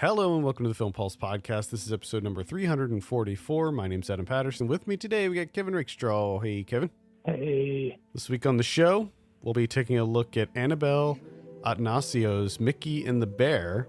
Hello and welcome to the Film Pulse podcast. This is episode number 344. My name's Adam Patterson. With me today, we got Kevin Rakestraw. Hey, Kevin. Hey. This week on the show, we'll be taking a look at Annabelle Attanassio's Mickey and the Bear.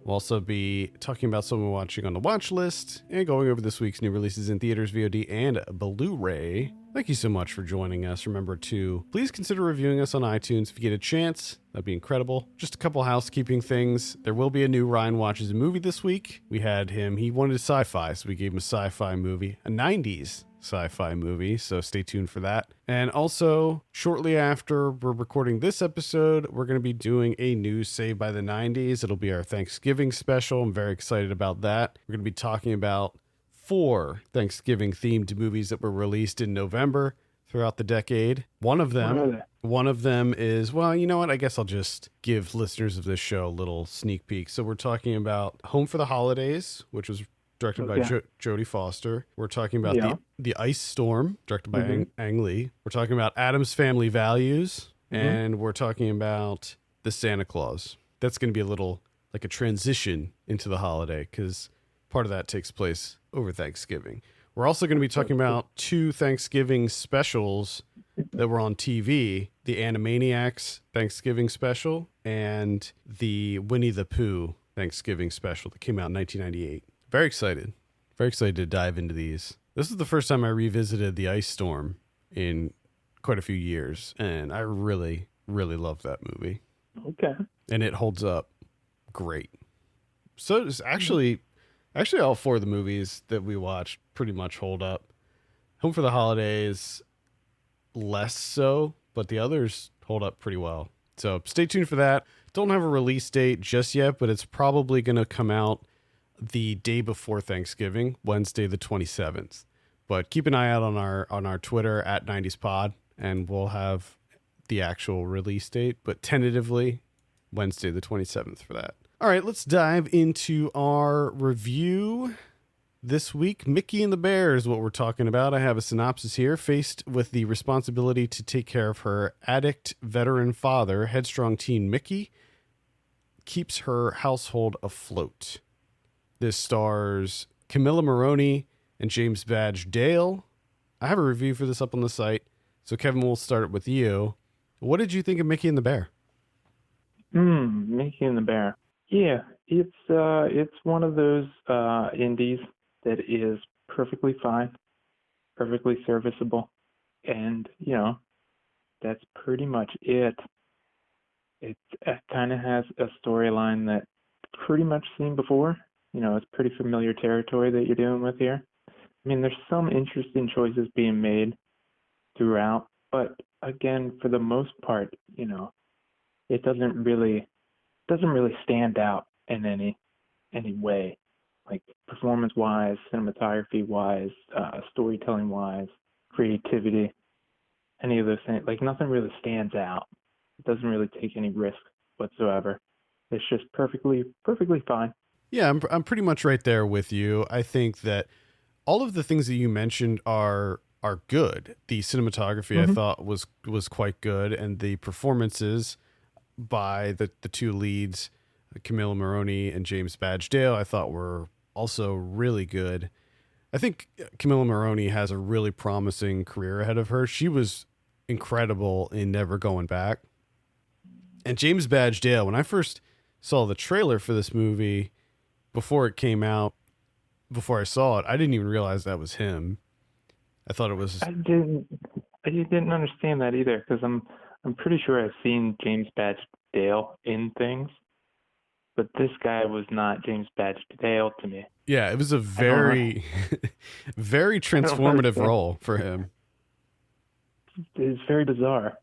We'll also be talking about something we're watching on the watch list and going over this week's new releases in theaters, VOD, and Blu-ray. Thank you so much for joining us. Remember to please consider reviewing us on iTunes if you get a chance. That'd be incredible. Just a couple housekeeping things. There will be a new Ryan Watches a Movie this week. We had him. He wanted sci-fi, so we gave him a sci-fi movie, a 90s sci-fi movie, so stay tuned for that. And also, shortly after we're recording this episode, we're going to be doing a new Save by the 90s. It'll be our Thanksgiving special. I'm very excited about that. We're going to be talking about 4 Thanksgiving-themed movies that were released in November throughout the decade. One of them is, well, you know what? I guess I'll just give listeners of this show a little sneak peek. So we're talking about Home for the Holidays, which was directed by Jodie Foster. We're talking about the Ice Storm, directed by Ang Lee. We're talking about Addams Family Values, and we're talking about The Santa Claus. That's going to be a little like a transition into the holiday because part of that takes place over Thanksgiving. We're also going to be talking about 2 Thanksgiving specials that were on TV, the Animaniacs Thanksgiving special and the Winnie the Pooh Thanksgiving special that came out in 1998. Very excited to dive into these. This is the first time I revisited the Ice Storm in quite a few years, and I really, really love that movie. Okay. And it holds up great. So it's actually all 4 of the movies that we watched pretty much hold up. Home for the Holidays, less so, but the others hold up pretty well. So stay tuned for that. Don't have a release date just yet, but it's probably going to come out the day before Thanksgiving, Wednesday the 27th. But keep an eye out on our Twitter at 90spod, and we'll have the actual release date, but tentatively Wednesday the 27th for that. All right, let's dive into our review this week. Mickey and the Bear is what we're talking about. I have a synopsis here. Faced with the responsibility to take care of her addict veteran father, headstrong teen Mickey keeps her household afloat. This stars Camilla Maroney and James Badge Dale. I have a review for this up on the site. So Kevin, we'll start it with you. What did you think of Mickey and the Bear? Mickey and the Bear. Yeah, it's one of those indies that is perfectly fine, perfectly serviceable, and that's pretty much it. It kind of has a storyline that pretty much seen before. It's pretty familiar territory that you're dealing with here. I mean, there's some interesting choices being made throughout, but again, for the most part, it doesn't really stand out in any way, like performance-wise, cinematography-wise, storytelling-wise, creativity, any of those things. Like nothing really stands out. It doesn't really take any risk whatsoever. It's just perfectly fine. Yeah, I'm pretty much right there with you. I think that all of the things that you mentioned are good. The cinematography I thought was quite good, and the performances by the 2 leads, Camilla Maroney and James Badge Dale, I thought were also really good. I think Camilla Maroney has a really promising career ahead of her. She was incredible in Never Going Back. And James Badge Dale, when I first saw the trailer for this movie, before it came out, before I saw it, I didn't even realize that was him. I thought it was... I didn't understand that either, because I'm pretty sure I've seen James Badge Dale in things, but this guy was not James Badge Dale to me. Yeah, it was a very, very transformative role for him. It's very bizarre.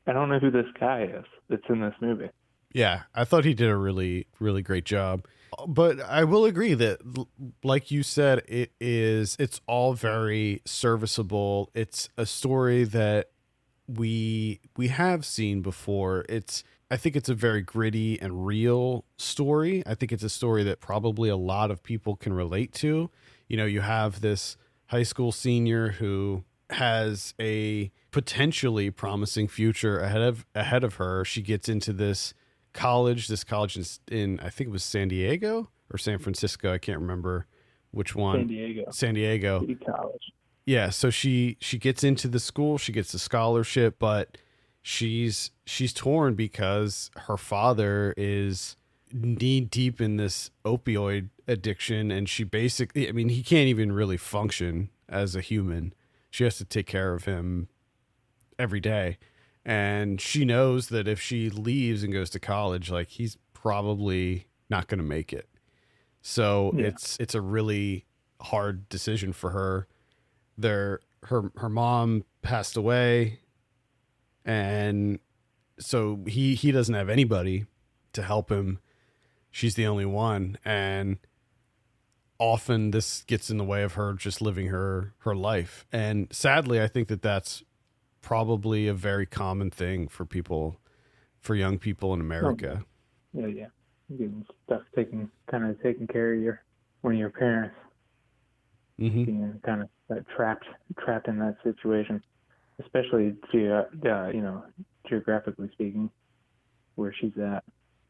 I don't know who this guy is that's in this movie. Yeah, I thought he did a really, really great job. But I will agree that, like you said, it's all very serviceable. It's a story that we have seen before. I think it's a very gritty and real story. I think it's a story that probably a lot of people can relate to. You have this high school senior who has a potentially promising future ahead of her. She gets into this college in I think it was San Diego, or San Francisco. I can't remember which one. San Diego. San Diego. City College. Yeah, so she gets into the school, she gets the scholarship, but she's torn because her father is knee deep in this opioid addiction, and she basically, I mean, he can't even really function as a human. She has to take care of him every day. And she knows that if she leaves and goes to college, like, he's probably not going to make it. So Yeah. it's a really hard decision for her. Her mom passed away, and so he doesn't have anybody to help him. She's the only one, and often this gets in the way of her just living her life. And sadly, I think that that's probably a very common thing for young people in America. Yeah. Getting stuck taking care of one of your parents, being kind of trapped in that situation, especially geographically speaking, where she's at.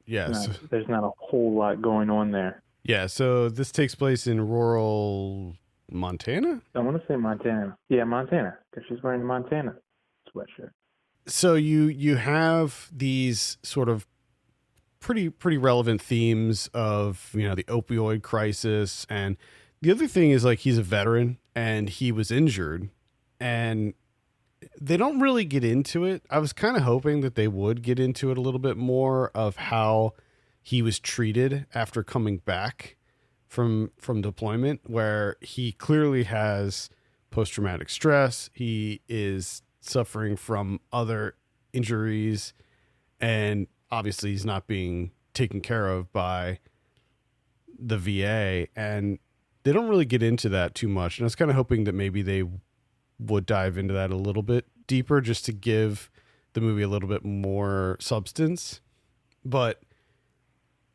Yes. There's not a whole lot going on there. Yeah, so this takes place in rural Montana? I want to say Montana. Yeah, Montana, because she's wearing a Montana sweatshirt. So you have these sort of pretty relevant themes of, the opioid crisis. And the other thing is, like, he's a veteran and he was injured, and they don't really get into it. I was kind of hoping that they would get into it a little bit more of how he was treated after coming back from deployment, where he clearly has post-traumatic stress. He is suffering from other injuries, and obviously he's not being taken care of by the VA, and they don't really get into that too much. And I was kind of hoping that maybe they would dive into that a little bit deeper, just to give the movie a little bit more substance. But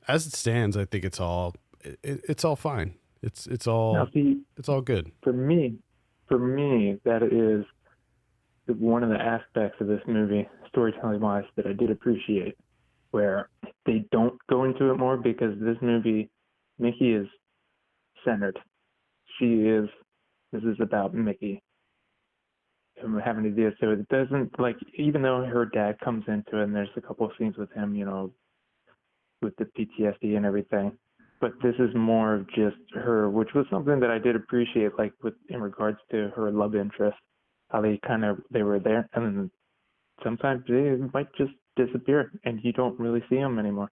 as it stands, I think it's all fine. It's all good. For me, that is one of the aspects of this movie, storytelling wise, that I did appreciate, where they don't go into it more, because this movie, Mickey is centered. This is about Mickey having to do. So it doesn't, like, even though her dad comes into it and there's a couple of scenes with him, with the PTSD and everything, but this is more of just her, which was something that I did appreciate, like in regards to her love interest, how they were there, and then sometimes they might just disappear and you don't really see them anymore.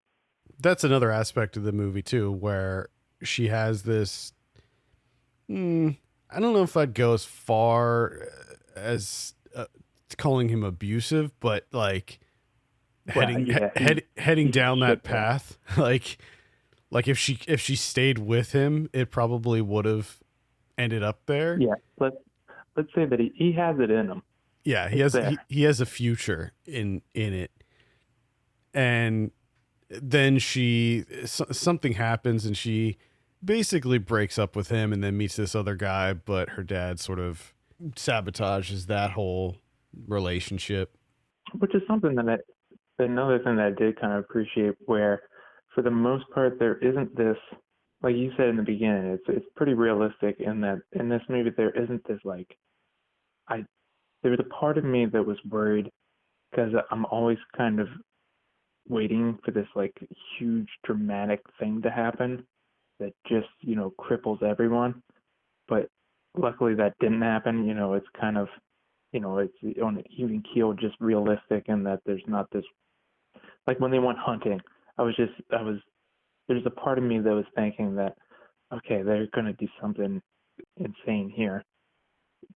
That's another aspect of the movie too, where she has this, I don't know if I'd go as far as calling him abusive, but like heading down that path. Like if she stayed with him, it probably would have ended up there. Yeah. Let's say that he has it in him. Yeah, he has a future in it. And then something happens and she basically breaks up with him and then meets this other guy, but her dad sort of sabotages that whole relationship. Which is something another thing that I did kind of appreciate, where for the most part there isn't this, like you said in the beginning, it's pretty realistic in that in this movie there isn't this, like, there was a part of me that was worried, because I'm always kind of waiting for this, like, huge dramatic thing to happen that just, cripples everyone. But luckily that didn't happen. It's kind of, it's on an even keel, just realistic, in that there's not this, like when they went hunting, there's a part of me that was thinking that, okay, they're going to do something insane here,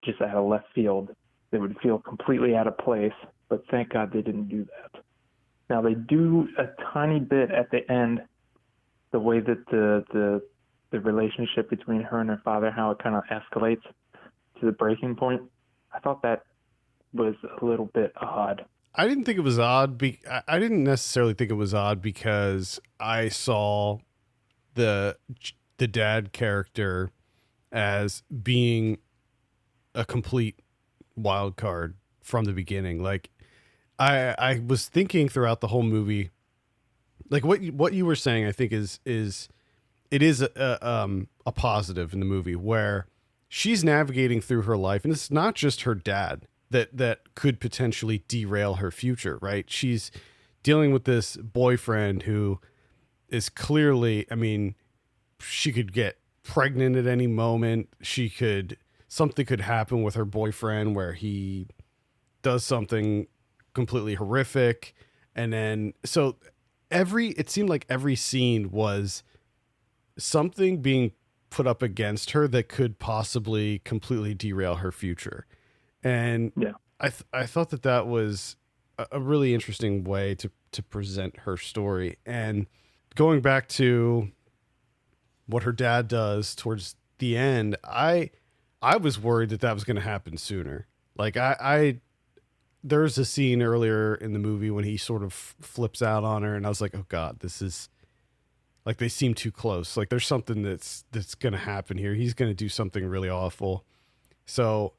just out of left field. They would feel completely out of place, but thank God they didn't do that. Now they do a tiny bit at the end, the way that the relationship between her and her father, how it kind of escalates to the breaking point. I thought that was a little bit odd. I didn't think it was odd. I didn't necessarily think it was odd because I saw the dad character as being a complete wild card from the beginning. Like I was thinking throughout the whole movie, like what you were saying, I think is it is a positive in the movie where she's navigating through her life, and it's not just her dad that could potentially derail her future, right? She's dealing with this boyfriend who is clearly, I mean, she could get pregnant at any moment. Something could happen with her boyfriend where he does something completely horrific. And then, so it seemed like every scene was something being put up against her that could possibly completely derail her future. And Yeah. I thought that was a really interesting way to present her story. And going back to what her dad does towards the end, I was worried that was going to happen sooner. Like there's a scene earlier in the movie when he sort of flips out on her, and I was like, oh God, this is like, they seem too close. Like there's something that's going to happen here. He's going to do something really awful. So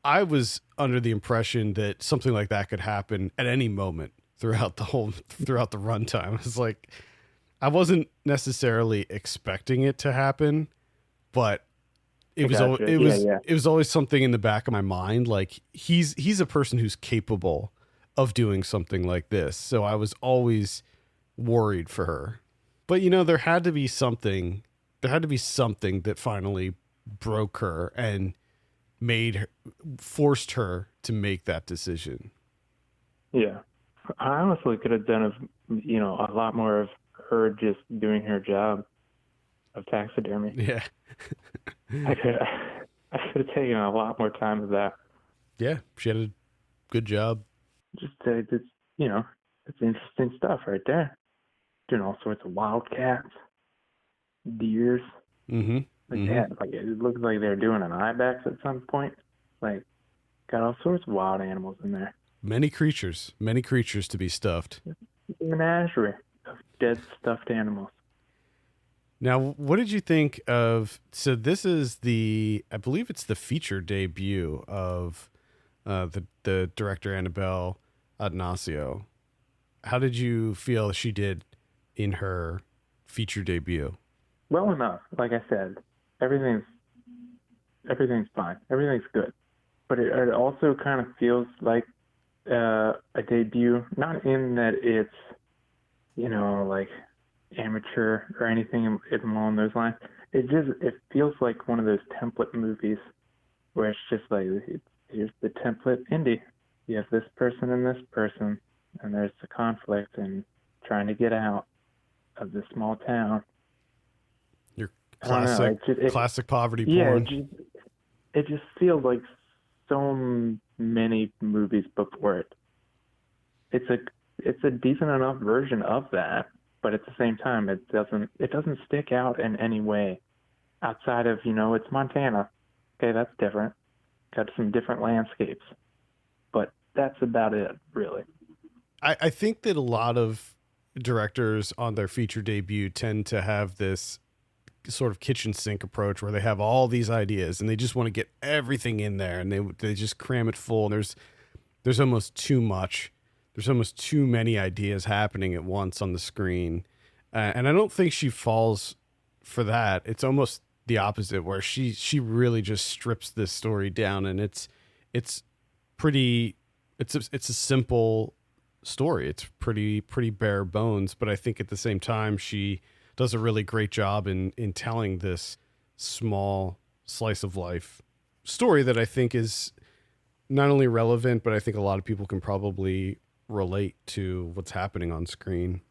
I was under the impression that something like that could happen at any moment throughout the runtime. It's like, I wasn't necessarily expecting it to happen, but it was always something in the back of my mind. Like he's a person who's capable of doing something like this. So I was always worried for her. But there had to be something that finally broke her and forced her to make that decision. Yeah. I honestly could have done a lot more of her just doing her job of taxidermy. Yeah. I could have taken a lot more time of that. Yeah, she had a good job. Just it's interesting stuff right there. Doing all sorts of wildcats, deers. Mm-hmm. Like it looked like they were doing an ibex at some point. Like, got all sorts of wild animals in there. Many creatures to be stuffed. A menagerie of dead stuffed animals. Now, what did you think of? So this is I believe it's the feature debut of the director Annabelle Adnasio. How did you feel she did in her feature debut? Well enough. Like I said, everything's fine. Everything's good. But it also kind of feels like a debut, not in that it's, like amateur or anything along those lines. It feels like one of those template movies where it's just like, here's the template indie. You have this person and this person, and there's the conflict and trying to get out of this small town. Your classic poverty porn. It just feels like so many movies before it. It's a decent enough version of that, but at the same time, it doesn't stick out in any way outside of, it's Montana. Okay, that's different. Got some different landscapes, but that's about it, really. I think that a lot of directors on their feature debut tend to have this sort of kitchen sink approach where they have all these ideas and they just want to get everything in there, and they just cram it full. And there's almost too much. There's almost too many ideas happening at once on the screen. And I don't think she falls for that. It's almost the opposite, where she really just strips this story down, and it's a simple story. It's pretty bare bones, but I think at the same time she does a really great job in telling this small slice of life story that I think is not only relevant, but I think a lot of people can probably relate to what's happening on screen.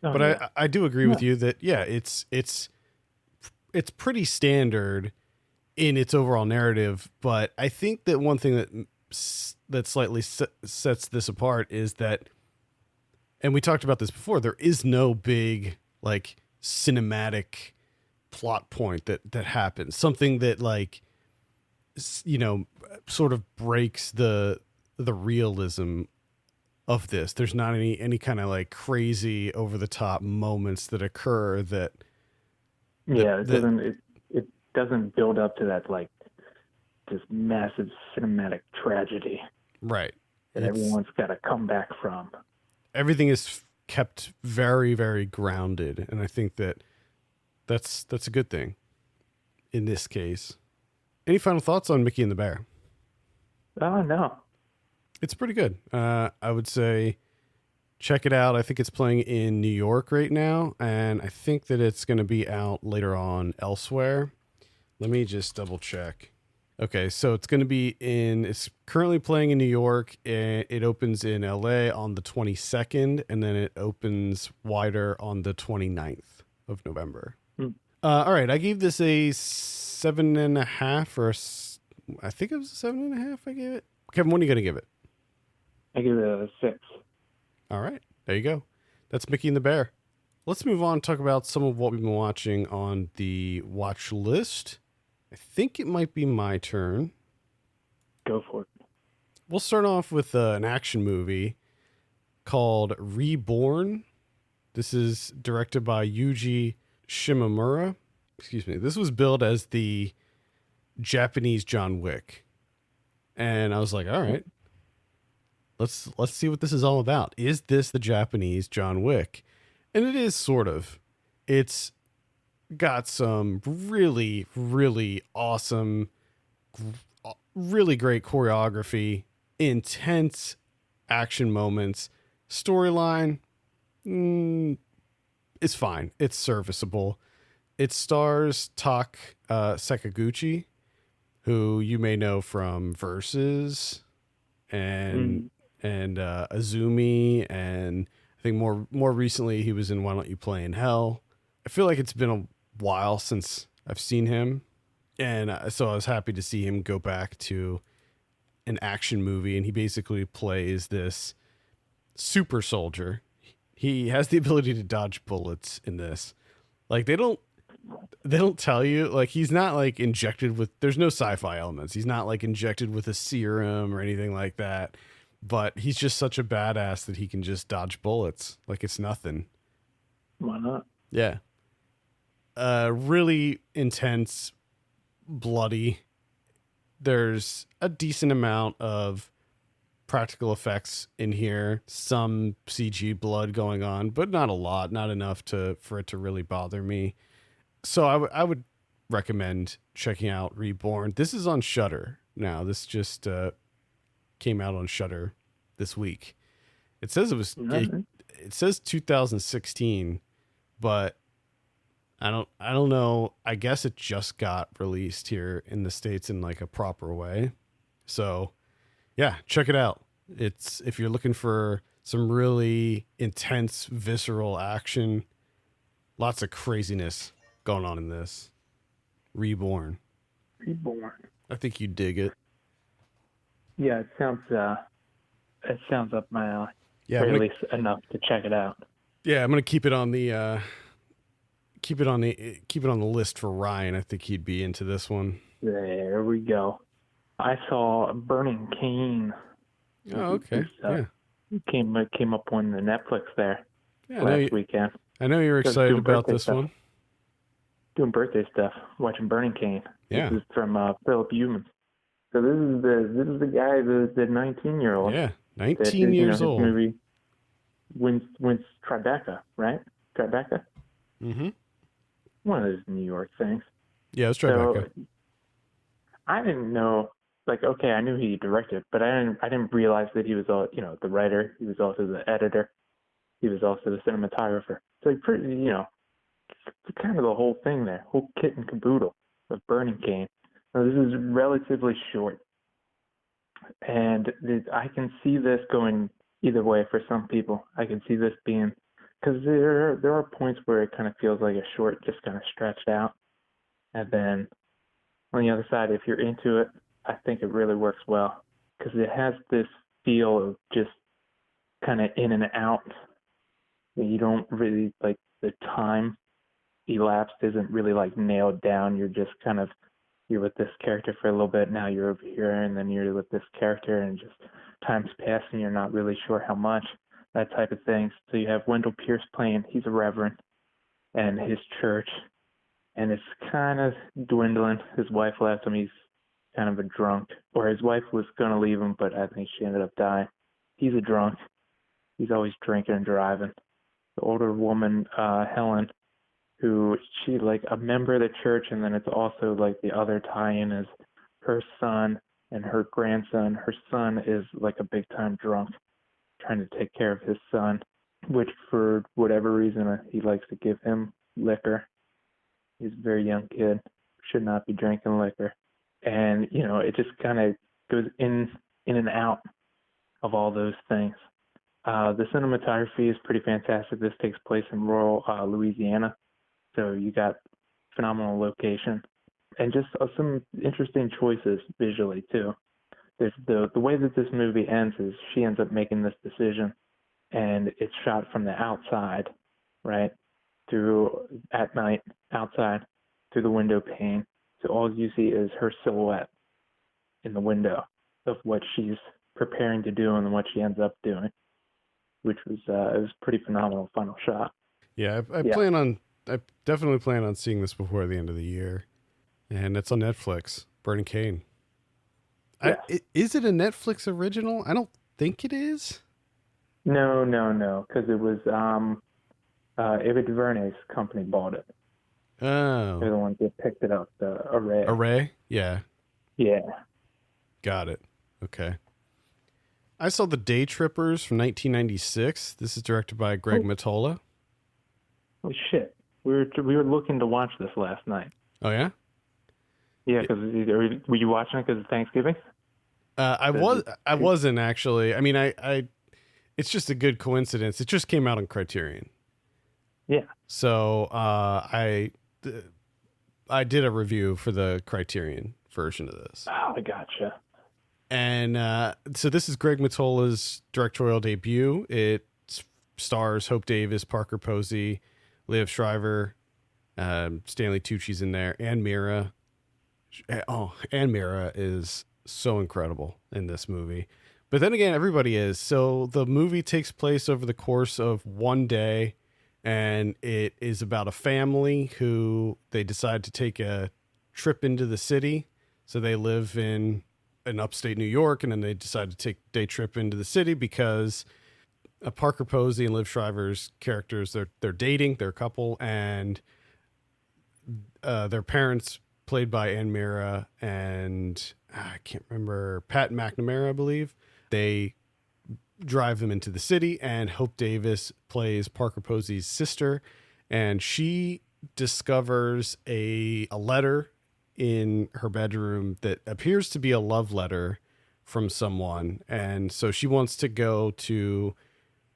But yeah. I do agree with you that, yeah, it's pretty standard in its overall narrative. But I think that one thing that slightly sets this apart is that, and we talked about this before, there is no big like cinematic plot point that happens, something that sort of breaks the realism of this. There's not any kind of like crazy over the top moments that occur it doesn't build up to that like this massive cinematic tragedy, right, that everyone's got to come back from. Everything is kept very, very grounded, and I think that That's a good thing in this case. Any final thoughts on Mickey and the Bear? Oh, no. It's pretty good. I would say check it out. I think it's playing in New York right now, and I think that it's going to be out later on elsewhere. Let me just double check. Okay, so it's currently playing in New York. It opens in LA on the 22nd, and then it opens wider on the 29th of November. All right, I gave this a 7.5 I think it was a 7.5 I gave it. Kevin, what are you going to give it? I give it a 6. All right, there you go. That's Mickey and the Bear. Let's move on and talk about some of what we've been watching on the watch list. I think it might be my turn. Go for it. We'll start off with an action movie called Reborn. This is directed by Yuji Shimomura. Excuse me. This was billed as the Japanese John Wick. And I was like, all right, let's see what this is all about. Is this the Japanese John Wick? And it is sort of. It's got some really, really awesome, really great choreography, intense action moments. Storyline is fine. It's serviceable. It stars Sakaguchi, who you may know from Versus and Azumi, and I think more recently he was in Why Don't You Play in Hell. I feel like it's been a while since I've seen him, and so I was happy to see him go back to an action movie, and he basically plays this super soldier. He has the ability to dodge bullets in this. Like they don't tell you, like he's not like injected with, there's no sci-fi elements. He's not like injected with a serum or anything like that, but he's just such a badass that he can just dodge bullets like it's nothing. Why not? Yeah. Really intense, bloody. There's a decent amount of practical effects in here, some CG blood going on, but not a lot, not enough for it to really bother me. So I would recommend checking out Reborn. This is on Shudder now. This just came out on Shudder this week. It says it says 2016, but I don't know. I guess it just got released here in the States in like a proper way. So yeah, check it out. It's, if you're looking for some really intense, visceral action, lots of craziness going on in this. Reborn. I think you dig it. Yeah, it sounds up my alley. Yeah, or at least enough to check it out. Yeah, I'm gonna keep it on the list for Ryan. I think he'd be into this one. There we go. I saw Burning Cane. Oh, okay. Yeah. Came up on the Netflix there last weekend. I know you're excited about this one. Doing birthday stuff, watching Burning Cane. Yeah. This is from Philip Humans. So this is the guy, the 19-year-old. Yeah, 19 years old. His movie wins Tribeca, right? Tribeca. Mm-hmm. One of those New York things. Yeah, it's Tribeca. So, I didn't know. Like, okay, I knew he directed, but I didn't realize that he was all, the writer. He was also the editor. He was also the cinematographer. So he pretty, kind of the whole thing there, whole kit and caboodle of Burning Cane. Now, this is relatively short, and I can see this going either way for some people. I can see this being, because there are points where it kind of feels like a short, just kind of stretched out, and then on the other side, if you're into it, I think it really works well because it has this feel of just kind of in and out. You don't really, like, the time elapsed isn't really like nailed down. You're just kind of, you're with this character for a little bit, now you're over here, and then you're with this character, and just time's passing, you're not really sure how much, that type of thing. So you have Wendell Pierce playing, he's a reverend, and his church, and it's kind of dwindling. His wife left him, he's kind of a drunk, or his wife was going to leave him, but I think she ended up dying. He's a drunk. He's always drinking and driving. The older woman, Helen, who she's like a member of the church, and then it's also like the other tie-in is her son and her grandson. Her son is like a big-time drunk trying to take care of his son, which for whatever reason he likes to give him liquor. He's a very young kid, should not be drinking liquor. And, it just kind of goes in and out of all those things. The cinematography is pretty fantastic. This takes place in rural Louisiana, so you got phenomenal location and just some interesting choices visually too. There's the way that this movie ends is she ends up making this decision, and it's shot from the outside, right, at night outside through the window pane. So all you see is her silhouette in the window of what she's preparing to do and what she ends up doing, which was it was pretty phenomenal final shot. Yeah, I definitely plan on seeing this before the end of the year, and it's on Netflix. Burning Cane. Yes. Is it a Netflix original? I don't think it is. No, because it was Ava DuVernay's company bought it. Oh, they're the ones that picked it up. The Array. Array, yeah. Got it. Okay. I saw the Daytrippers from 1996. This is directed by Greg Mottola. Oh shit! We were looking to watch this last night. Oh yeah. Yeah, because were you watching it because of Thanksgiving? I wasn't actually. I mean, I it's just a good coincidence. It just came out on Criterion. Yeah. So I did a review for the Criterion version of this. Oh, I gotcha. And so this is Greg Mottola's directorial debut. It stars Hope Davis, Parker Posey, Liev Schreiber, Stanley Tucci's in there, and Mira. Oh, and Mira is so incredible in this movie. But then again, everybody is. So the movie takes place over the course of one day, and it is about a family who they decide to take a trip into the city. So they live in upstate New York, and then they decide to take a day trip into the city because Parker Posey and Liev Schreiber's characters, they're dating, they're a couple, and their parents, played by Ann Mira and I can't remember, Pat McNamara, I believe. They drive them into the city, and Hope Davis plays Parker Posey's sister, and she discovers a letter in her bedroom that appears to be a love letter from someone. And so she wants to go to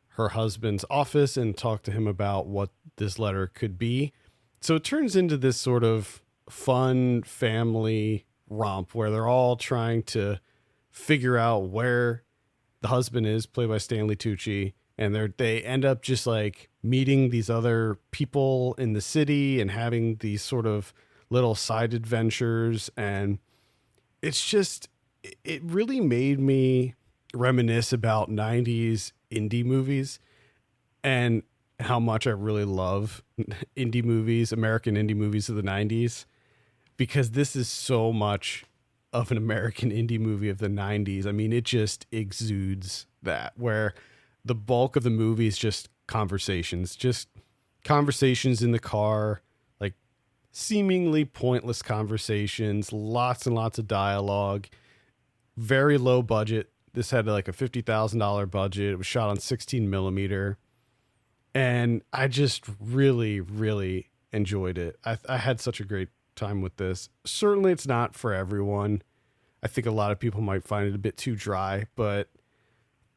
her husband's office and talk to him about what this letter could be. So it turns into this sort of fun family romp where they're all trying to figure out where the husband is, played by Stanley Tucci, and they end up just like meeting these other people in the city and having these sort of little side adventures. And it really made me reminisce about 90s indie movies and how much I really love indie movies, American indie movies of the 90s, because this is so much of an American indie movie of the 90s. I mean, it just exudes that, where the bulk of the movie is just conversations in the car, like seemingly pointless conversations, lots and lots of dialogue, very low budget. This had like a $50,000 budget. It was shot on 16 millimeter. And I just really, really enjoyed it. I had such a great time with this. Certainly it's not for everyone. I think a lot of people might find it a bit too dry, but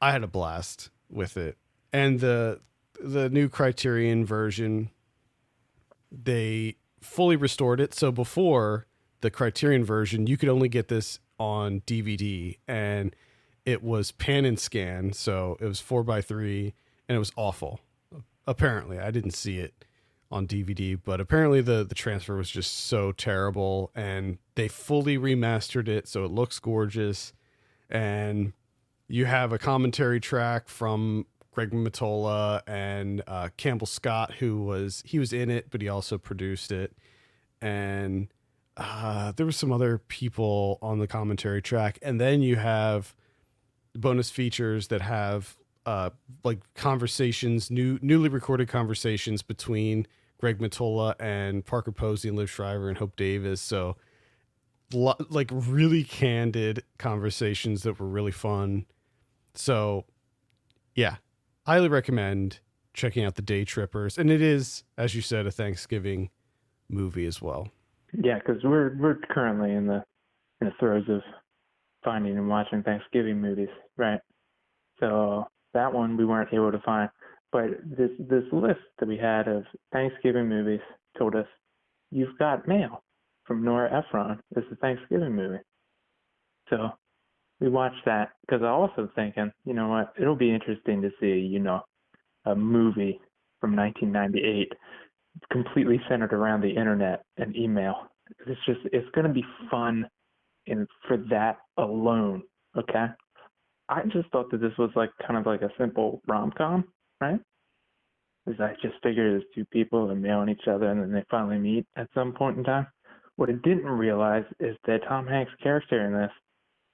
I had a blast with it. And the new Criterion version, they fully restored it. So before the Criterion version, you could only get this on DVD, and it was pan and scan. So it was 4:3, and it was awful. Apparently, I didn't see it on DVD, but apparently the transfer was just so terrible, and they fully remastered it, so it looks gorgeous. And you have a commentary track from Greg Mottola and Campbell Scott, who was in it, but he also produced it. And there were some other people on the commentary track, and then you have bonus features that have like conversations, newly recorded conversations between Greg Mottola and Parker Posey and Liv Schreiber and Hope Davis. So like really candid conversations that were really fun. So yeah, highly recommend checking out the Daytrippers. And it is, as you said, a Thanksgiving movie as well. Yeah, because we're currently in the throes of finding and watching Thanksgiving movies, right? So that one we weren't able to find. But this list that we had of Thanksgiving movies told us You've Got Mail from Nora Ephron is a Thanksgiving movie. So we watched that because I was also thinking, you know what, it'll be interesting to see, you know, a movie from 1998 completely centered around the internet and email. It's going to be fun for that alone, okay? I just thought that this was like kind of like a simple rom-com, right? Because I just figured it's two people and mailing each other and then they finally meet at some point in time. What I didn't realize is that Tom Hanks' character in this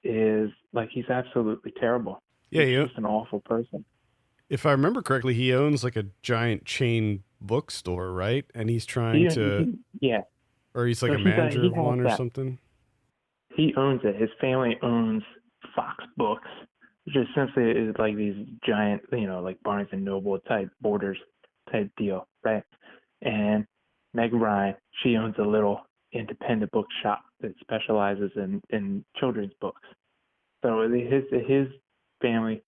is like he's absolutely terrible. Yeah, He's just an awful person. If I remember correctly, he owns like a giant chain bookstore, right? And he's trying yeah. Or he's like a manager of one or something. He owns it. His family owns Fox Books, which essentially is like these giant, you know, like Barnes and Noble type Borders type deal, right? And Meg Ryan, she owns a little independent bookshop that specializes in children's books. So his family,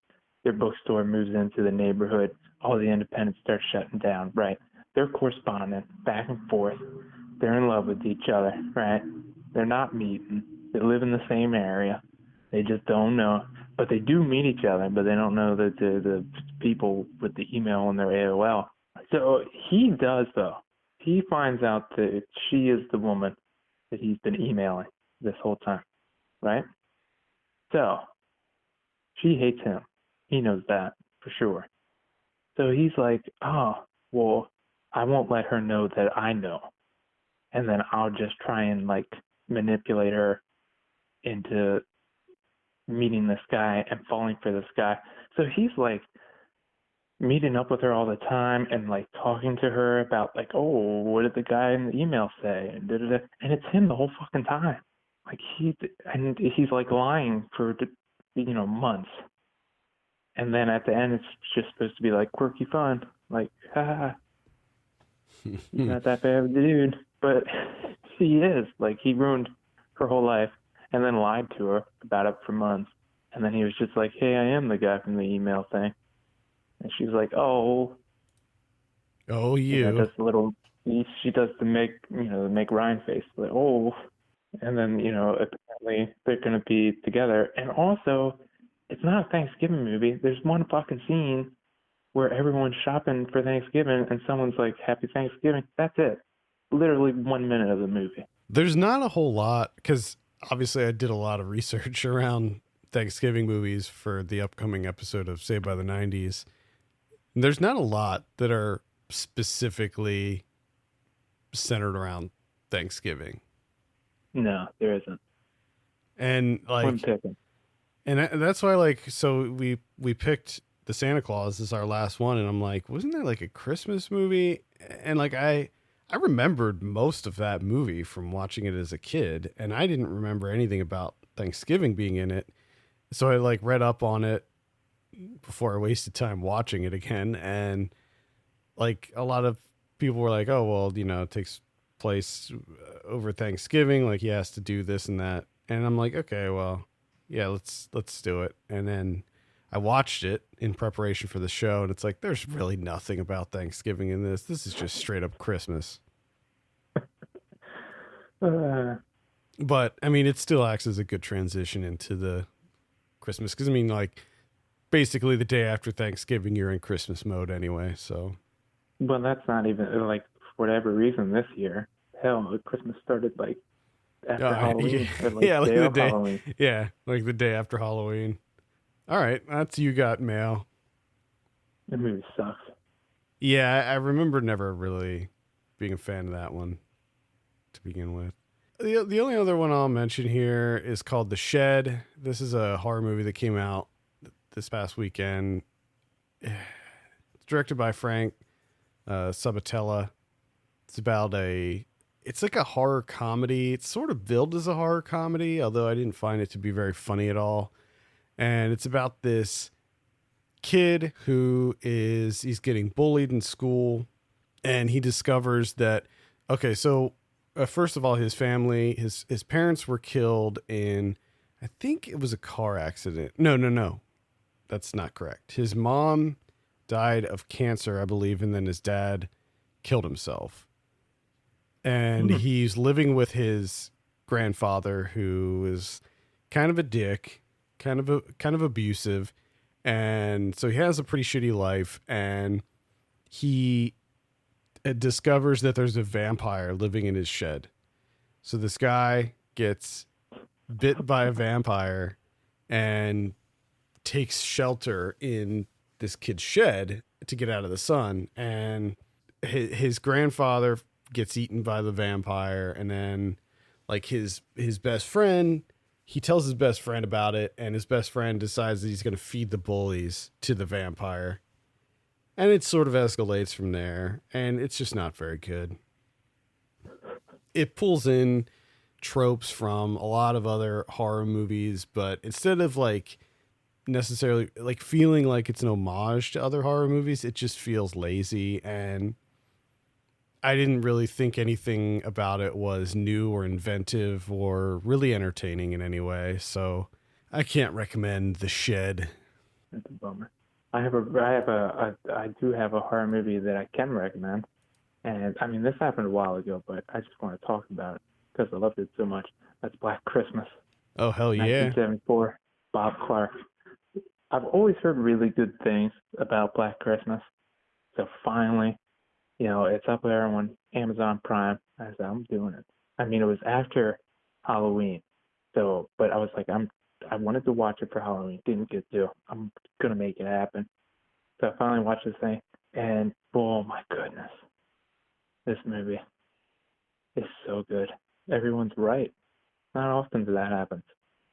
their bookstore moves into the neighborhood. All the independents start shutting down, right? They're corresponding back and forth. They're in love with each other, right? They're not meeting. They live in the same area. They just don't know. But they do meet each other, but they don't know that the people with the email on their AOL. So he does, though. He finds out that she is the woman that he's been emailing this whole time, right? So she hates him. He knows that for sure. So he's like, oh, well, I won't let her know that I know. And then I'll just try and like manipulate her into meeting this guy and falling for this guy. So he's like meeting up with her all the time and like talking to her about like, oh, what did the guy in the email say? And da-da-da. And it's him the whole fucking time. Like he's like lying for, you know, months. And then at the end, it's just supposed to be like quirky fun. Like, haha, he's not that bad of a dude. But he is. Like, he ruined her whole life and then lied to her about it for months. And then he was just like, hey, I am the guy from the email thing. And she was like, oh. Oh, you. And does the little, she does the make Ryan face. Like, oh. And then, you know, apparently they're going to be together. And also, it's not a Thanksgiving movie. There's one fucking scene where everyone's shopping for Thanksgiving and someone's like, Happy Thanksgiving. That's it. Literally 1 minute of the movie. There's not a whole lot because obviously I did a lot of research around Thanksgiving movies for the upcoming episode of Saved by the 90s. And there's not a lot that are specifically centered around Thanksgiving. No, there isn't. And like, and that's why, like, so we picked the Santa Claus as our last one, and I'm like, wasn't there like a Christmas movie? And like, I remembered most of that movie from watching it as a kid, and I didn't remember anything about Thanksgiving being in it. So I like read up on it before I wasted time watching it again, and like a lot of people were like, oh, well, you know, it takes place over Thanksgiving, like he has to do this and that. And I'm like, okay, well, yeah, let's do it. And then I watched it in preparation for the show, and it's like, there's really nothing about Thanksgiving in this. This is just straight up Christmas. But I mean, it still acts as a good transition into the Christmas. Cause I mean, like basically the day after Thanksgiving, you're in Christmas mode anyway. So, well, that's not even like, for whatever reason this year, hell, Christmas started like after Halloween. Yeah, or, like, yeah, like the day, Halloween. yeah, like the day after Halloween. All right, that's You Got Mail. The movie sucks. Yeah, I remember never really being a fan of that one to begin with. The only other one I'll mention here is called The Shed. This is a horror movie that came out this past weekend. It's directed by Frank Sabatella. It's about it's like a horror comedy. It's sort of billed as a horror comedy, although I didn't find it to be very funny at all. And it's about this kid he's getting bullied in school, and he discovers that, okay, so first of all, his family, his parents were killed in, I think it was a car accident. No, that's not correct. His mom died of cancer, I believe, and then his dad killed himself. And he's living with his grandfather, who is kind of a dick, kind of abusive, and so he has a pretty shitty life. And he discovers that there's a vampire living in his shed. So this guy gets bit by a vampire and takes shelter in this kid's shed to get out of the sun. And his grandfather gets eaten by the vampire, and then like his best friend, he tells his best friend about it, and his best friend decides that he's going to feed the bullies to the vampire. And it sort of escalates from there, and it's just not very good. It pulls in tropes from a lot of other horror movies, but instead of like necessarily like feeling like it's an homage to other horror movies, it just feels lazy, and I didn't really think anything about it was new or inventive or really entertaining in any way. So I can't recommend The Shed. That's a bummer. I do have a horror movie that I can recommend, and I mean this happened a while ago, but I just want to talk about it because I loved it so much. That's Black Christmas. Oh hell yeah! 1974, Bob Clark. I've always heard really good things about Black Christmas, so finally, it's up there on Amazon Prime. I said I'm doing it. I mean, it was after Halloween, so but I was like I wanted to watch it for Halloween. Didn't get to. I'm going to make it happen. So I finally watched this thing, and oh my goodness, this movie is so good. Everyone's right. Not often that happens.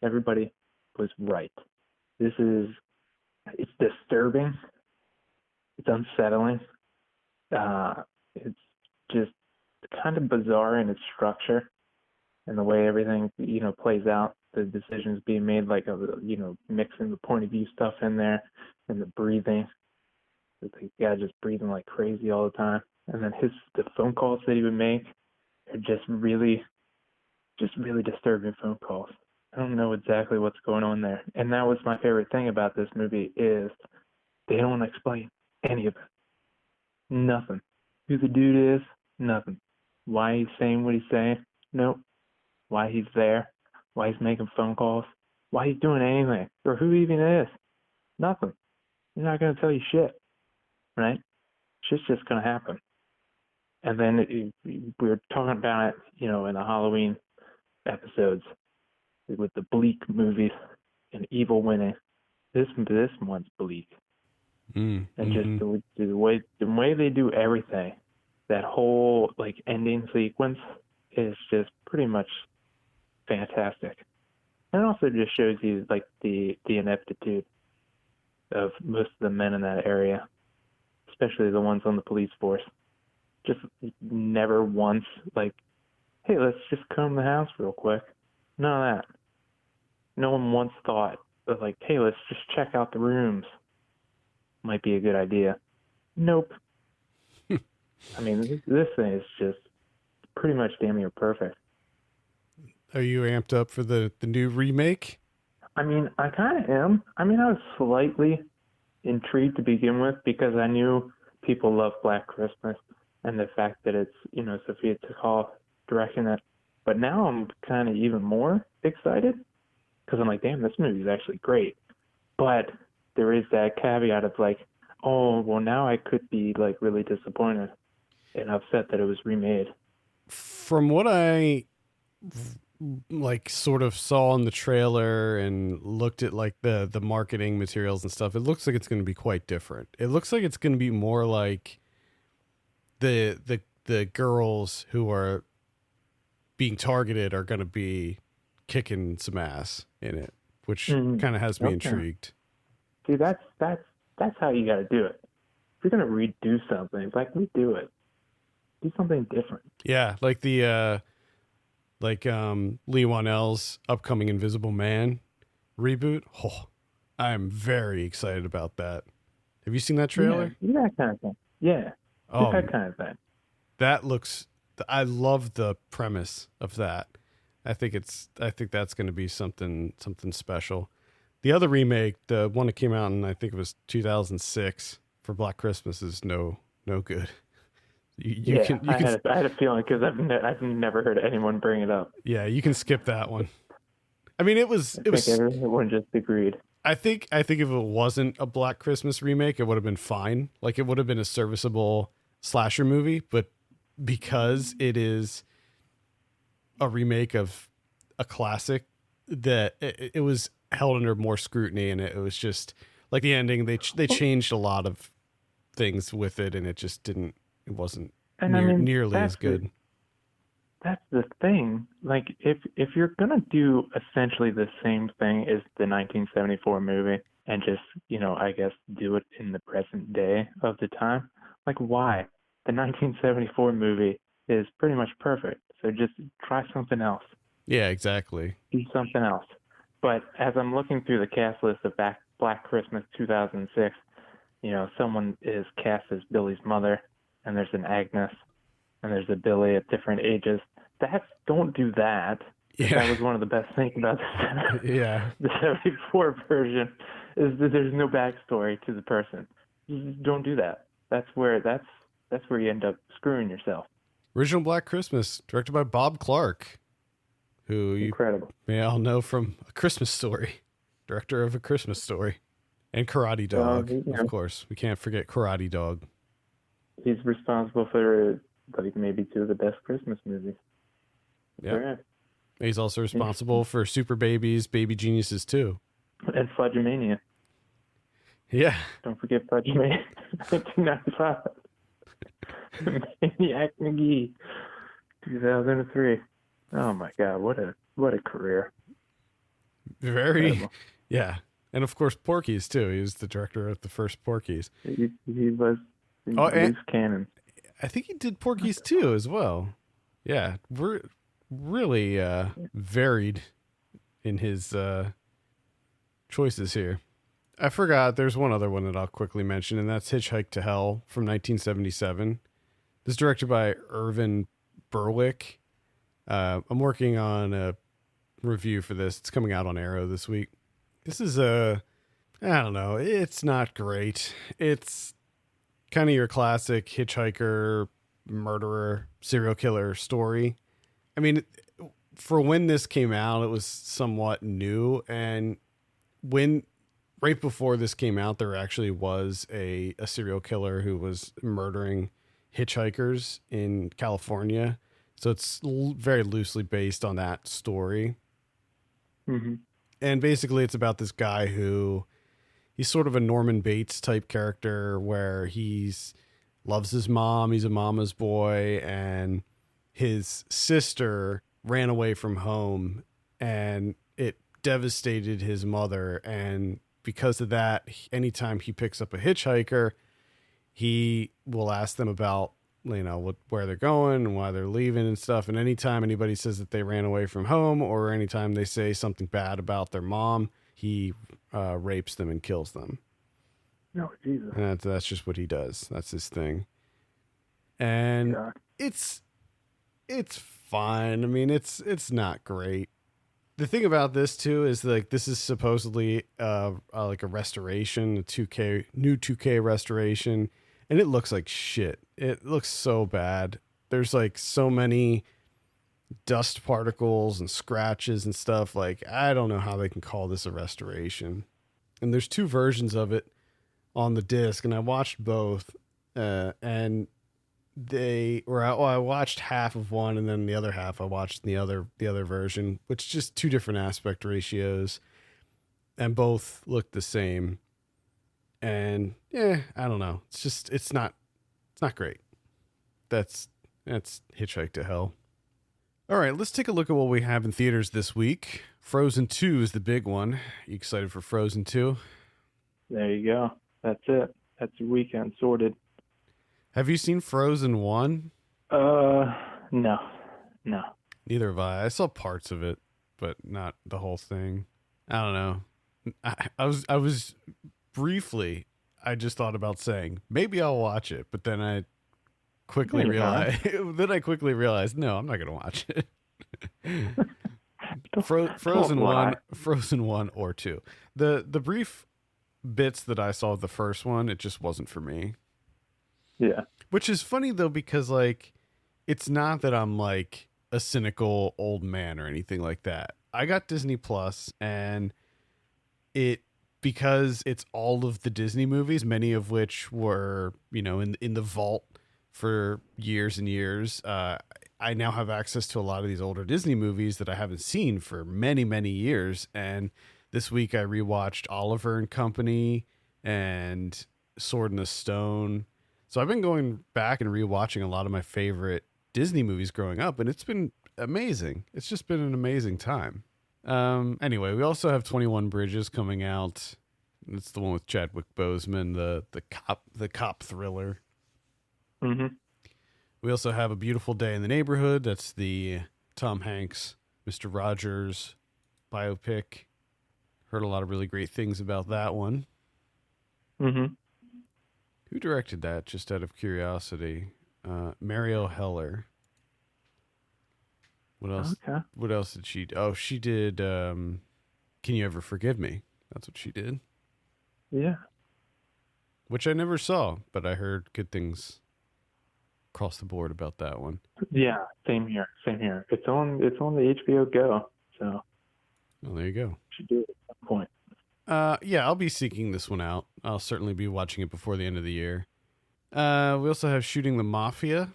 Everybody was right. It's disturbing. It's unsettling. It's just kind of bizarre in its structure and the way everything, plays out. The decisions being made, like, mixing the point of view stuff in there and the breathing. The guy just breathing like crazy all the time. And then the phone calls that he would make are just really disturbing phone calls. I don't know exactly what's going on there. And that was my favorite thing about this movie is they don't explain any of it. Nothing. Who the dude is? Nothing. Why he's saying what he's saying? Nope. Why he's there? Why he's making phone calls? Why he's doing anything? Or who he even is? Nothing. He's not going to tell you shit. Right? Shit's just going to happen. And then we were talking about it, in the Halloween episodes with the bleak movies and evil winning. This one's bleak. And just the way they do everything, that whole like ending sequence is just pretty much fantastic. And it also just shows you like the ineptitude of most of the men in that area, especially the ones on the police force. Just never once like, hey, let's just comb the house real quick. None of that. No one once thought of like, hey, let's just check out the rooms. Might be a good idea. Nope. I mean, this thing is just pretty much damn near perfect. Are you amped up for the new remake? I mean, I kind of am. I mean, I was slightly intrigued to begin with because I knew people love Black Christmas and the fact that it's, Sophia Takal directing it. But now I'm kind of even more excited because I'm like, damn, this movie is actually great. But there is that caveat of like, oh, well, now I could be like really disappointed and upset that it was remade. From what I like sort of saw in the trailer and looked at like the marketing materials and stuff, it looks like it's going to be quite different. It looks like it's going to be more like the girls who are being targeted are going to be kicking some ass in it, which kind of has me intrigued. See, that's how you got to do it. If you're going to redo something, it's like redo it. Do something different. Yeah, like the Lee Wanell's upcoming Invisible Man reboot. Oh, I'm very excited about that. Have you seen that trailer? Yeah, that kind of thing. Yeah, just Oh, that kind of thing. that looks. I love the premise of that. I think that's going to be something special. The other remake, the one that came out in I think it was 2006 for Black Christmas, is no good. You can I had a feeling because I've never heard anyone bring it up. yeah, you can skip that one. I mean, it was everyone just agreed. I think if it wasn't a Black Christmas remake, it would have been fine. Like, it would have been a serviceable slasher movie, but because it is a remake of a classic, that it was held under more scrutiny, and it was just like the ending. They changed a lot of things with it, and it just didn't. It wasn't nearly as good. That's the thing. Like, if you're gonna do essentially the same thing as the 1974 movie and just, I guess do it in the present day of the time, like, why? The 1974 movie is pretty much perfect. So just try something else. Yeah, exactly. Do something else. But as I'm looking through the cast list of Black Christmas 2006, someone is cast as Billy's mother, and there's an Agnes, and there's a Billy at different ages. Don't do that. Yeah. That was one of the best things about the 74 version is that there's no backstory to the person. Just don't do that. That's where you end up screwing yourself. Original Black Christmas, directed by Bob Clark, who Incredible. You may all know from A Christmas Story, director of A Christmas Story, and Karate Dog, of course. We can't forget Karate Dog. He's responsible for maybe two of the best Christmas movies. Yeah. He's also responsible for Super Babies, Baby Geniuses too. And Fudgemania. Yeah. Don't forget Fudgemania. 1995. Maniac McGee. 2003. Oh my God, what a career. Very Incredible. Yeah. And of course Porky's too. He was the director of the first Porky's. He was and canon. I think he did Porky's too as well. Yeah. We're really varied in his choices here. I forgot there's one other one that I'll quickly mention, and that's Hitch Hike to Hell from 1977. This is directed by Irvin Berwick. I'm working on a review for this. It's coming out on Arrow this week. This is I don't know. It's not great. It's kind of your classic hitchhiker, murderer, serial killer story. I mean, for when this came out, it was somewhat new. And right before this came out, there actually was a serial killer who was murdering hitchhikers in California. So it's very loosely based on that story. Mm-hmm. And basically it's about this guy who he's sort of a Norman Bates type character where loves his mom. He's a mama's boy, and his sister ran away from home, and it devastated his mother. And because of that, anytime he picks up a hitchhiker, he will ask them about, where they're going and why they're leaving and stuff. And anytime anybody says that they ran away from home, or anytime they say something bad about their mom, he rapes them and kills them. No, Jesus. And that's just what he does. That's his thing. And God. it's fine. I mean, it's not great. The thing about this too is this is supposedly like a restoration, new 2K restoration, and it looks like shit. It looks so bad. There's so many dust particles and scratches and stuff. I don't know how they can call this a restoration. And there's two versions of it on the disc, and I watched both, and I watched half of one, and then the other half I watched the other version, which is just two different aspect ratios, and both look the same. And I don't know. It's not great. That's Hitch Hike to Hell. All right, let's take a look at what we have in theaters this week. Frozen 2 is the big one. You excited for Frozen 2? There you go. That's it. That's your weekend sorted. Have you seen Frozen 1? No, no. Neither have I. I saw parts of it, but not the whole thing. I don't know. I was briefly. I just thought about saying maybe I'll watch it, but then I No, quickly you're not. realized. Then I quickly realized, no, I'm not going to watch it. Don't lie. Frozen 1 or 2. The brief bits that I saw of the first one, it just wasn't for me. Yeah. Which is funny though, because like it's not that I'm like a cynical old man or anything like that. I got Disney Plus, and it, because it's all of the Disney movies, many of which were, in the vault for years and years. I now have access to a lot of these older Disney movies that I haven't seen for many, many years. And this week I rewatched Oliver and Company and Sword in the Stone. So I've been going back and rewatching a lot of my favorite Disney movies growing up, and it's been amazing. It's just been an amazing time. Anyway, we also have 21 Bridges coming out. It's the one with Chadwick Boseman, the cop thriller. Mm-hmm. We also have A Beautiful Day in the Neighborhood. That's the Tom Hanks, Mr. Rogers biopic. Heard a lot of really great things about that one. Mm-hmm. Who directed that, just out of curiosity? Mariel Heller. What else? Okay. What else did she do? Oh, she did Can You Ever Forgive Me? That's what she did. Yeah. Which I never saw, but I heard good things across the board about that one. Yeah. Same here. Same here. It's on the HBO Go, so Well, there you go. should do it at some point. Yeah, I'll be seeking this one out. I'll certainly be watching it before the end of the year. We also have Shooting the Mafia.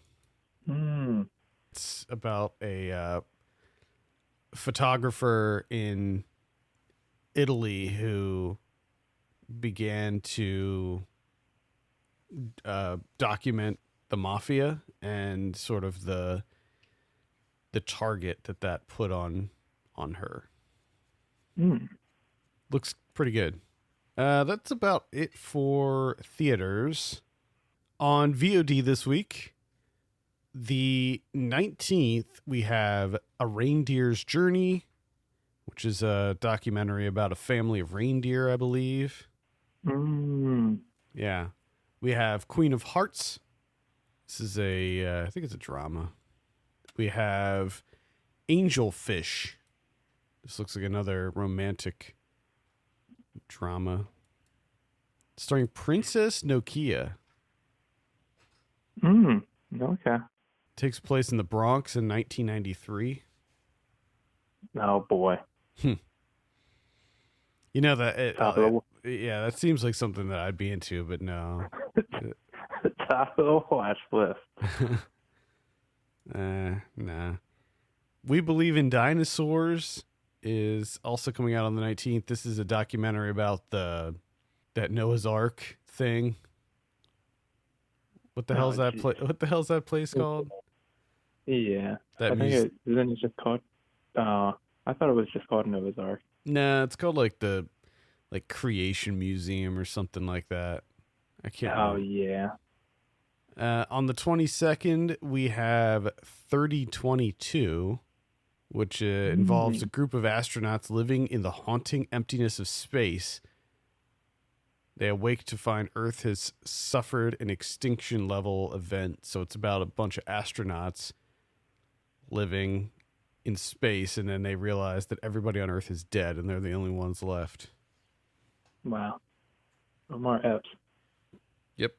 Mm. It's about a photographer in Italy who began to document the mafia and sort of the target that put on her. Mm. Looks pretty good. That's about it for theaters. On VOD this week, the 19th, we have A Reindeer's Journey, which is a documentary about a family of reindeer, I believe. Mm. Yeah. We have Queen of Hearts. This is I think it's a drama. We have Angel Fish. This looks like another romantic drama. Starring Princess Nokia. Mm. Okay. Takes place in the Bronx in 1993. Oh boy. You know that Top that seems like something that I'd be into, but no. top of the watch list. Nah. We Believe in Dinosaurs is also coming out on the 19th. This is a documentary about that Noah's Ark thing. What the hell's that geez. What the hell's that place called? Yeah. That I think music. isn't it just called I thought it was just called Noah's Ark. Nah, it's called like the Creation Museum or something like that. I can't Oh remember. yeah. On the 22nd, we have 3022, which involves a group of astronauts living in the haunting emptiness of space. They awake to find Earth has suffered an extinction level event. So it's about a bunch of astronauts living in space, and then they realize that everybody on Earth is dead and they're the only ones left. Wow. Omar Epps. Yep.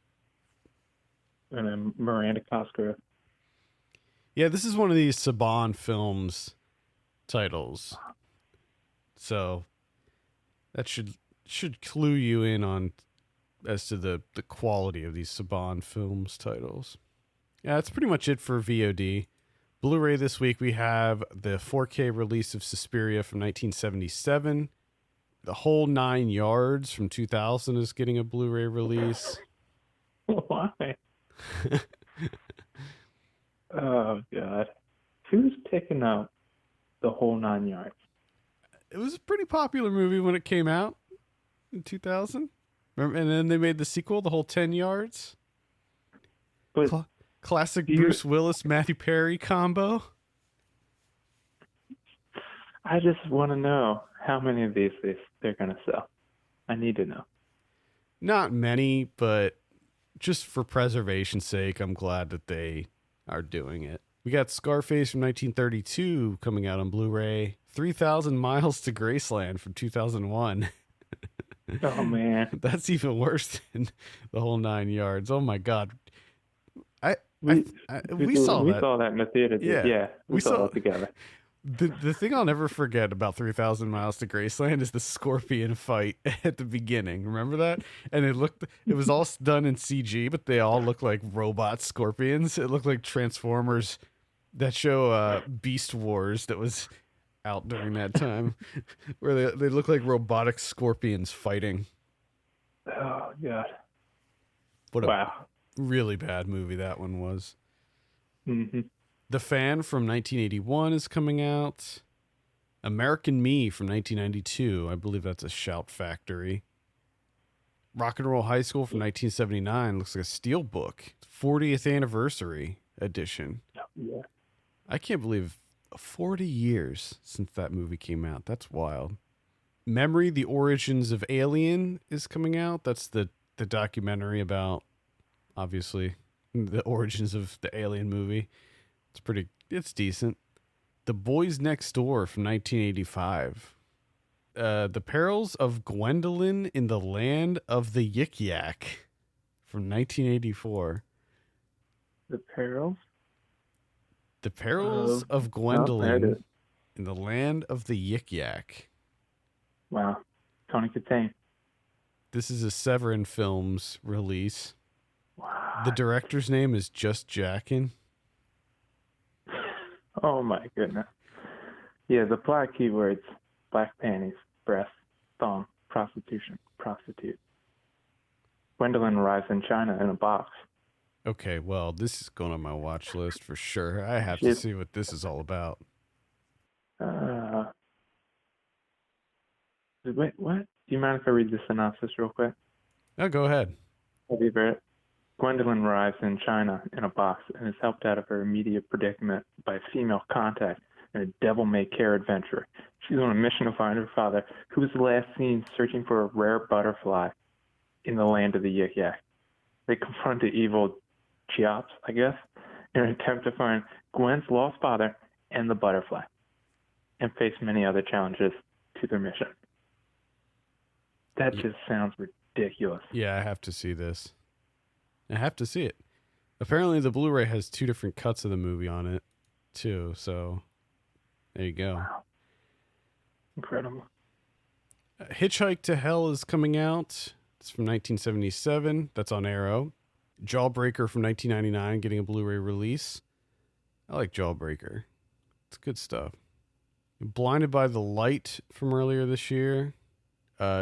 And then Miranda Cosgrove. Yeah, this is one of these Saban Films titles. So that should clue you in on as to the quality of these Saban Films titles. Yeah, that's pretty much it for VOD. Blu-ray this week, we have the 4K release of Suspiria from 1977. The Whole 9 Yards from 2000 is getting a Blu-ray release. Why? Oh God. Who's picking up The Whole 9 Yards? It was a pretty popular movie when it came out in 2000. Remember, and then they made the sequel, The Whole 10 Yards. But Classic Bruce Willis, Matthew Perry combo. I just want to know how many of these they're going to sell. I need to know. Not many, but just for preservation's sake, I'm glad that they are doing it. We got Scarface from 1932 coming out on Blu-ray. 3,000 Miles to Graceland from 2001. Oh, man. That's even worse than the whole 9 yards. Oh, my God. We saw that. We saw that in the theater. Yeah, we saw it together. The thing I'll never forget about 3,000 Miles to Graceland is the scorpion fight at the beginning. Remember that? And it was all done in CG, but they all look like robot scorpions. It looked like Transformers, that show Beast Wars that was out during that time, where they look like robotic scorpions fighting. Oh, God. What a really bad movie that one was. Mm-hmm. The Fan from 1981 is coming out. American Me from 1992. I believe that's a Shout Factory. Rock and Roll High School from 1979. Looks like a steel book. 40th anniversary edition. Yeah. I can't believe 40 years since that movie came out. That's wild. Memory, The Origins of Alien is coming out. That's the documentary about, obviously, the origins of the Alien movie. It's decent. The Boys Next Door from 1985. The Perils of Gwendolyn in the Land of the Yik Yak from 1984. The Perils? The Perils of Gwendolyn in the Land of the Yik Yak. Wow. Tony Katane. This is a Severin Films release. Wow. The director's name is Just Jackin. Oh, my goodness. Yeah, the plot keywords: black panties, breasts, thong, prostitution, prostitute. Gwendolyn arrives in China in a box. Okay, well, this is going on my watch list for sure. I have to see what this is all about. Wait, what? Do you mind if I read the synopsis real quick? Oh, go ahead. Have you read it? Gwendolyn arrives in China in a box and is helped out of her immediate predicament by a female contact and a devil-may-care adventurer. She's on a mission to find her father, who was last seen searching for a rare butterfly in the land of the Yik Yak. They confront the evil Cheops, I guess, in an attempt to find Gwen's lost father and the butterfly, and face many other challenges to their mission. That just sounds ridiculous. Yeah, I have to see this. I have to see it. Apparently, the Blu-ray has 2 different cuts of the movie on it, too. So, there you go. Wow. Incredible. Hitch Hike to Hell is coming out. It's from 1977. That's on Arrow. Jawbreaker from 1999 getting a Blu-ray release. I like Jawbreaker. It's good stuff. Blinded by the Light from earlier this year.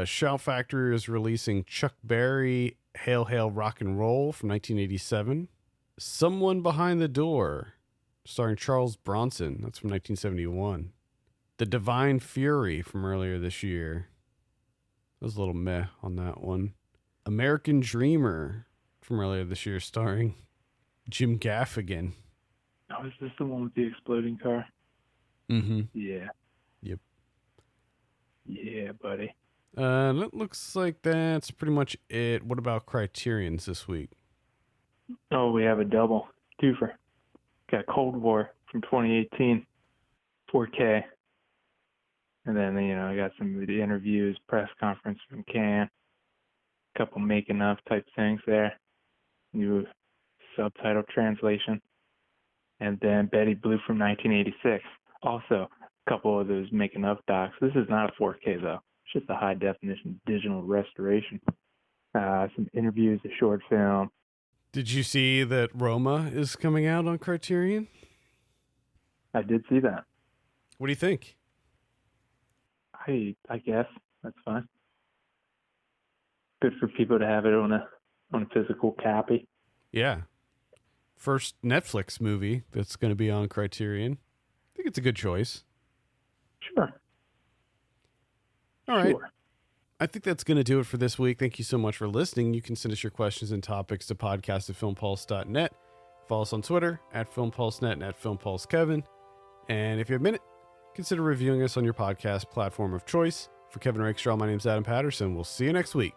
Shout Factory is releasing Chuck Berry, Hail Hail Rock and Roll from 1987. Someone Behind the Door, starring Charles Bronson. That's from 1971. The Divine Fury from earlier this year. I was a little meh on that one. American Dreamer from earlier this year, starring Jim Gaffigan. Oh, is this the one with the exploding car? Mm-hmm. Yeah. Yep. Yeah, buddy. It looks like that's pretty much it. What about Criterions this week? Oh, we have a double twofer. Got Cold War from 2018, 4K. And then, I got some of the interviews, press conference from Cannes, a couple making of type things there, new subtitle translation. And then Betty Blue from 1986. Also, a couple of those making of docs. This is not a 4K, though. It's just a high definition digital restoration. Some interviews, a short film. Did you see that Roma is coming out on Criterion? I did see that. What do you think? I guess that's fine. Good for people to have it on a physical copy. Yeah. First Netflix movie that's going to be on Criterion. I think it's a good choice. Sure. All right. Sure. I think that's going to do it for this week. Thank you so much for listening. You can send us your questions and topics to podcast@filmpulse.net. Follow us on Twitter at FilmPulseNet and at FilmPulseKevin. And if you have a minute, consider reviewing us on your podcast platform of choice. For Kevin Rakestraw, my name's Adam Patterson. We'll see you next week.